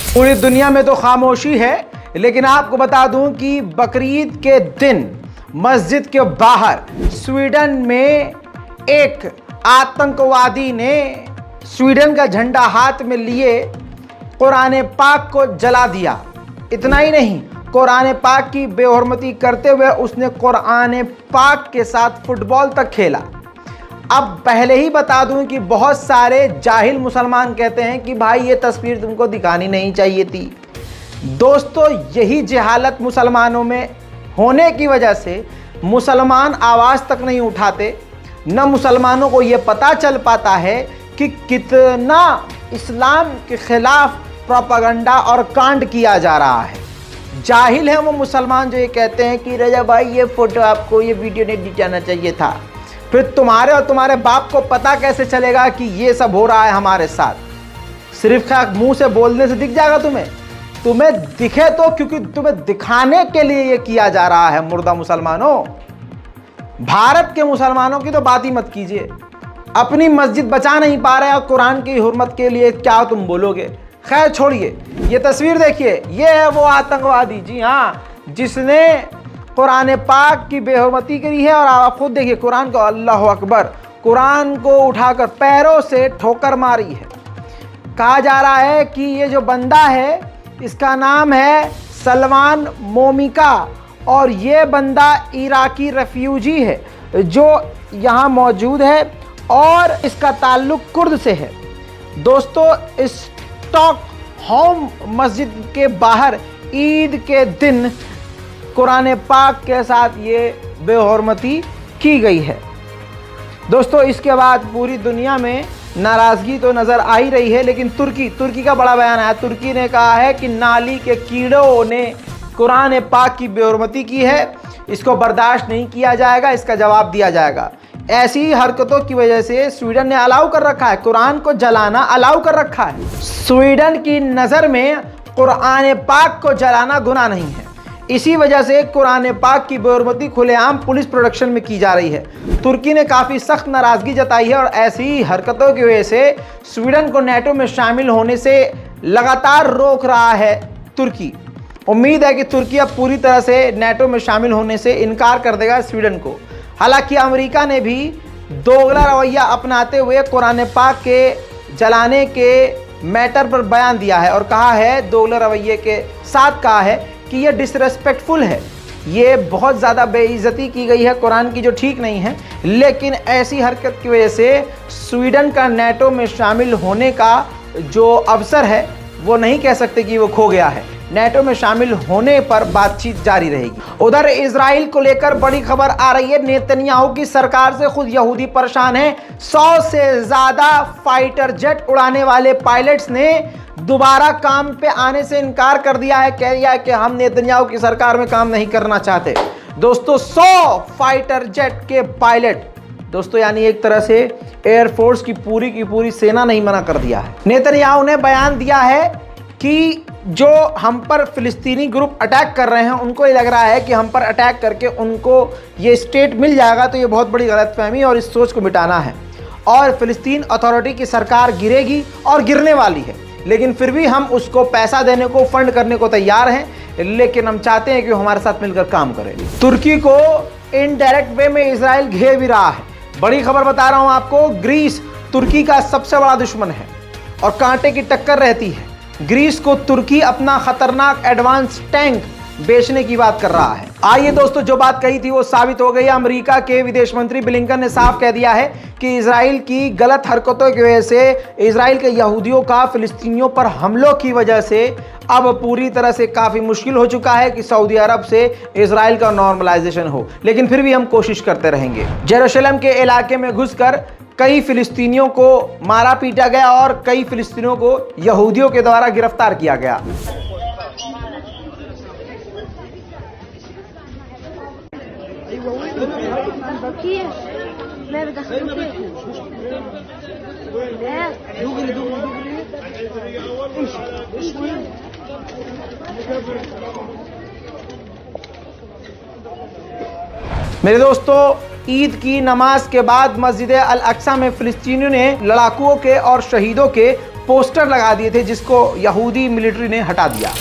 पूरी दुनिया में तो खामोशी है, लेकिन आपको बता दूं कि बकरीद के दिन मस्जिद के बाहर स्वीडन में एक आतंकवादी ने स्वीडन का झंडा हाथ में लिए कुरान पाक को जला दिया। इतना ही नहीं, कुरान पाक की बेहुरमती करते हुए उसने कुरान पाक के साथ फुटबॉल तक खेला। अब पहले ही बता दूं कि बहुत सारे जाहिल मुसलमान कहते हैं कि भाई ये तस्वीर तुमको दिखानी नहीं चाहिए थी। दोस्तों, यही जहालत मुसलमानों में होने की वजह से मुसलमान आवाज़ तक नहीं उठाते, न मुसलमानों को ये पता चल पाता है कि कितना इस्लाम के खिलाफ प्रोपेगेंडा और कांड किया जा रहा है। जाहिल हैं वो मुसलमान जो ये कहते हैं कि रजा भाई ये फ़ोटो आपको, ये वीडियो नहीं दिखाना चाहिए था। फिर तुम्हारे और तुम्हारे बाप को पता कैसे चलेगा कि ये सब हो रहा है हमारे साथ? सिर्फ मुंह से बोलने से दिख जाएगा तुम्हें दिखे तो, क्योंकि तुम्हें दिखाने के लिए ये किया जा रहा है। मुर्दा मुसलमानों, भारत के मुसलमानों की तो बात ही मत कीजिए। अपनी मस्जिद बचा नहीं पा रहे और कुरान की हुर्मत के लिए क्या तुम बोलोगे? खैर छोड़िए, ये तस्वीर देखिए, ये है वो आतंकवादी, जी हाँ, जिसने कुरान पाक की बेहुरमती करी है। और आप खुद देखिए कुरान को, अल्लाह अकबर, कुरान को उठाकर पैरों से ठोकर मारी है। कहा जा रहा है कि ये जो बंदा है इसका नाम है सलमान मोमिका, और ये बंदा इराकी रेफ्यूजी है जो यहाँ मौजूद है और इसका ताल्लुक कुर्द से है। दोस्तों, स्टॉकहोम मस्जिद के बाहर ईद के दिन कुरान पाक के साथ ये बेहुरमती की गई है। दोस्तों, इसके बाद पूरी दुनिया में नाराज़गी तो नज़र आ ही रही है, लेकिन तुर्की का बड़ा बयान आया। तुर्की ने कहा है कि नाली के कीड़ों ने कुरान पाक की बेहुरमती की है, इसको बर्दाश्त नहीं किया जाएगा, इसका जवाब दिया जाएगा। ऐसी हरकतों की वजह से स्वीडन ने अलाउ कर रखा है, कुरान को जलाना अलाउ कर रखा है। स्वीडन की नज़र में कुरान पाक को जलाना गुनाह नहीं है। इसी वजह से कुरान पाक की बेहुरमती खुलेआम पुलिस प्रोडक्शन में की जा रही है। तुर्की ने काफ़ी सख्त नाराज़गी जताई है और ऐसी हरकतों की वजह से स्वीडन को नेटो में शामिल होने से लगातार रोक रहा है तुर्की। उम्मीद है कि तुर्की अब पूरी तरह से नेटो में शामिल होने से इनकार कर देगा स्वीडन को। हालांकि अमेरिका ने भी दोगला रवैया अपनाते हुए कुरान पाक के जलाने के मैटर पर बयान दिया है और कहा है, दोगले रवैये के साथ कहा है कि ये डिसरेस्पेक्टफुल है, ये बहुत ज़्यादा बेइज्जती की गई है कुरान की, जो ठीक नहीं है। लेकिन ऐसी हरकत की वजह से स्वीडन का नेटो में शामिल होने का जो अवसर है वो नहीं कह सकते कि वो खो गया है। नेटो में शामिल होने पर बातचीत जारी रहेगी। उधर इजराइल को लेकर बड़ी खबर आ रही है। नेतन्याहू की सरकार से खुद यहूदी परेशान है। 100 से ज़्यादा फाइटर जेट उड़ाने वाले पायलट्स ने दोबारा काम पे आने से इनकार कर दिया है। कह दिया है कि हम नेतन्याहू की सरकार में काम नहीं करना चाहते। दोस्तों, 100 फाइटर जेट के पायलट, दोस्तों यानी एक तरह से एयरफोर्स की पूरी सेना नहीं मना कर दिया है। नेतन्याहू ने बयान दिया है कि जो हम पर फिलिस्तीनी ग्रुप अटैक कर रहे हैं उनको ये लग रहा है कि हम पर अटैक करके उनको ये स्टेट मिल जाएगा, तो ये बहुत बड़ी गलतफहमी और इस सोच को मिटाना है। और फिलिस्तीन अथॉरिटी की सरकार गिरेगी और गिरने वाली है, लेकिन फिर भी हम उसको पैसा देने को, फंड करने को तैयार हैं, लेकिन हम चाहते हैं कि वो हमारे साथ मिलकर काम करें। तुर्की को इनडायरेक्ट वे में इजराइल घेर भी रहा है। बड़ी खबर बता रहा हूं आपको, ग्रीस तुर्की का सबसे बड़ा दुश्मन है और कांटे की टक्कर रहती है। ग्रीस को तुर्की अपना खतरनाक एडवांस टैंक बेचने की बात कर रहा है। आइए दोस्तों, जो बात कही थी वो साबित हो गई। अमेरिका के विदेश मंत्री ब्लिंकन ने साफ कह दिया है कि इजराइल की गलत हरकतों की वजह से, इजराइल के यहूदियों का फिलिस्तीनियों पर हमलों की वजह से अब पूरी तरह से काफ़ी मुश्किल हो चुका है कि सऊदी अरब से इजराइल का नॉर्मलाइजेशन हो, लेकिन फिर भी हम कोशिश करते रहेंगे। जेरूशलेम के इलाके में घुसकर कई फिलिस्तीनियों को मारा पीटा गया और कई फिलिस्तीनियों को यहूदियों के द्वारा गिरफ्तार किया गया। मेरे दोस्तों, ईद की नमाज के बाद मस्जिद अल अक्सा में फिलिस्तीनियों ने लड़ाकुओं के और शहीदों के पोस्टर लगा दिए थे जिसको यहूदी मिलिट्री ने हटा दिया।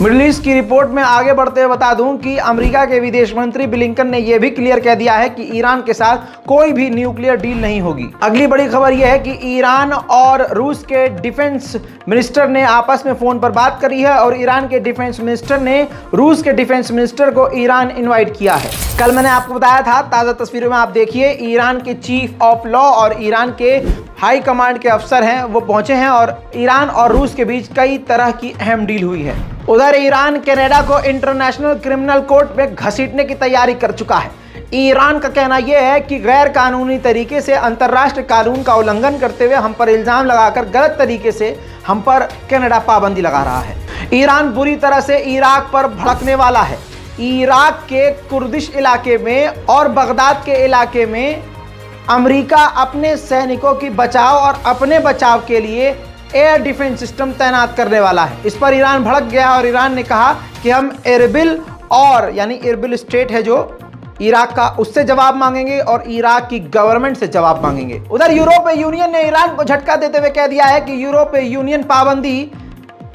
मिडिल ईस्ट की रिपोर्ट में आगे बढ़ते हुए बता दूं कि अमेरिका के विदेश मंत्री ब्लिंकन ने यह भी क्लियर कह दिया है कि ईरान के साथ कोई भी न्यूक्लियर डील नहीं होगी। अगली बड़ी खबर यह है कि ईरान और रूस के डिफेंस मिनिस्टर ने आपस में फोन पर बात करी है और ईरान के डिफेंस मिनिस्टर ने रूस के डिफेंस मिनिस्टर को ईरान इनवाइट किया है। कल मैंने आपको बताया था, ताजा तस्वीरों में आप देखिए, ईरान के चीफ ऑफ लॉ और ईरान के हाई कमांड के अफसर हैं वो पहुंचे हैं और ईरान और रूस के बीच कई तरह की अहम डील हुई है। उधर ईरान कनाडा को इंटरनेशनल क्रिमिनल कोर्ट में घसीटने की तैयारी कर चुका है। ईरान का कहना यह है कि गैर कानूनी तरीके से अंतर्राष्ट्रीय कानून का उल्लंघन करते हुए हम पर इल्जाम लगाकर गलत तरीके से हम पर कनाडा पाबंदी लगा रहा है। ईरान बुरी तरह से इराक पर भड़कने वाला है। इराक के कुर्दिश इलाके में और बगदाद के इलाके में अमेरिका अपने सैनिकों की बचाव और अपने बचाव के लिए एयर डिफेंस सिस्टम तैनात करने वाला है। इस पर ईरान भड़क गया और ईरान ने कहा कि हम एरबिल और यानी एरबिल स्टेट है जो इराक का, उससे जवाब मांगेंगे और इराक की गवर्नमेंट से जवाब मांगेंगे। उधर यूरोपीय यूनियन ने ईरान को झटका देते हुए कह दिया है कि यूरोपीय यूनियन पाबंदी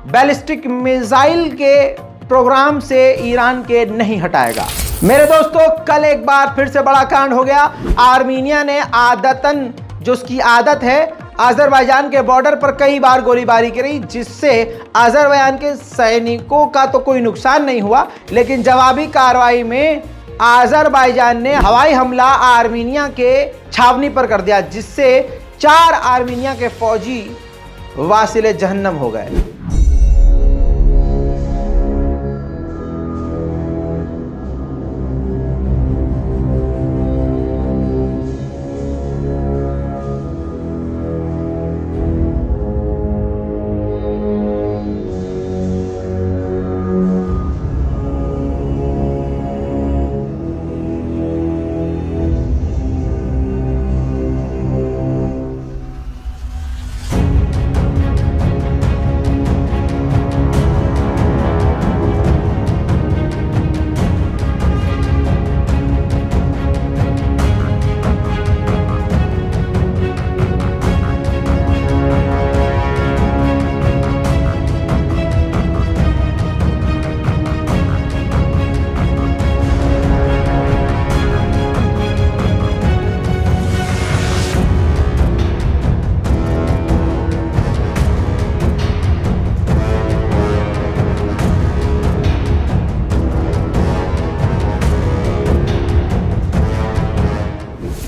बैलिस्टिक मिसाइल के प्रोग्राम से ईरान के नहीं हटाएगा। मेरे दोस्तों, कल एक बार फिर से बड़ा कांड हो गया। आर्मीनिया ने आदतन, जो उसकी आदत है, अजरबैजान के बॉर्डर पर कई बार गोलीबारी करी, जिससे अजरबैजान के सैनिकों का तो कोई नुकसान नहीं हुआ, लेकिन जवाबी कार्रवाई में अजरबैजान ने हवाई हमला आर्मीनिया के छावनी पर कर दिया, जिससे 4 आर्मीनिया के फौजी वासिले जहन्नम हो गए।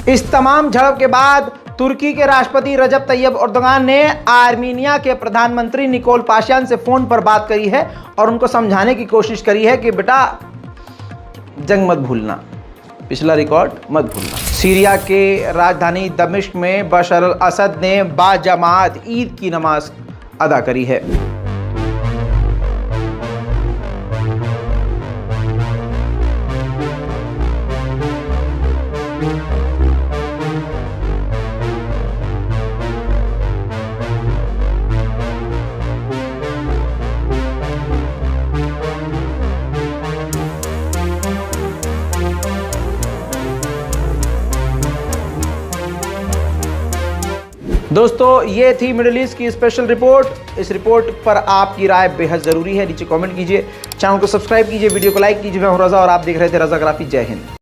इस तमाम झड़प के बाद तुर्की के राष्ट्रपति रजब तैयब एर्दोगान ने आर्मीनिया के प्रधानमंत्री निकोल पाशियान से फोन पर बात करी है और उनको समझाने की कोशिश करी है कि बेटा जंग मत भूलना, पिछला रिकॉर्ड मत भूलना। सीरिया के राजधानी दमिश्क में बशर अल असद ने बाजमात ईद की नमाज अदा करी है। दोस्तों, ये थी मिडिल ईस्ट की स्पेशल रिपोर्ट। इस रिपोर्ट पर आपकी राय बेहद ज़रूरी है। नीचे कमेंट कीजिए, चैनल को सब्सक्राइब कीजिए, वीडियो को लाइक कीजिए। मैं हूं रज़ा और आप देख रहे थे रज़ाग्राफी। जय हिंद।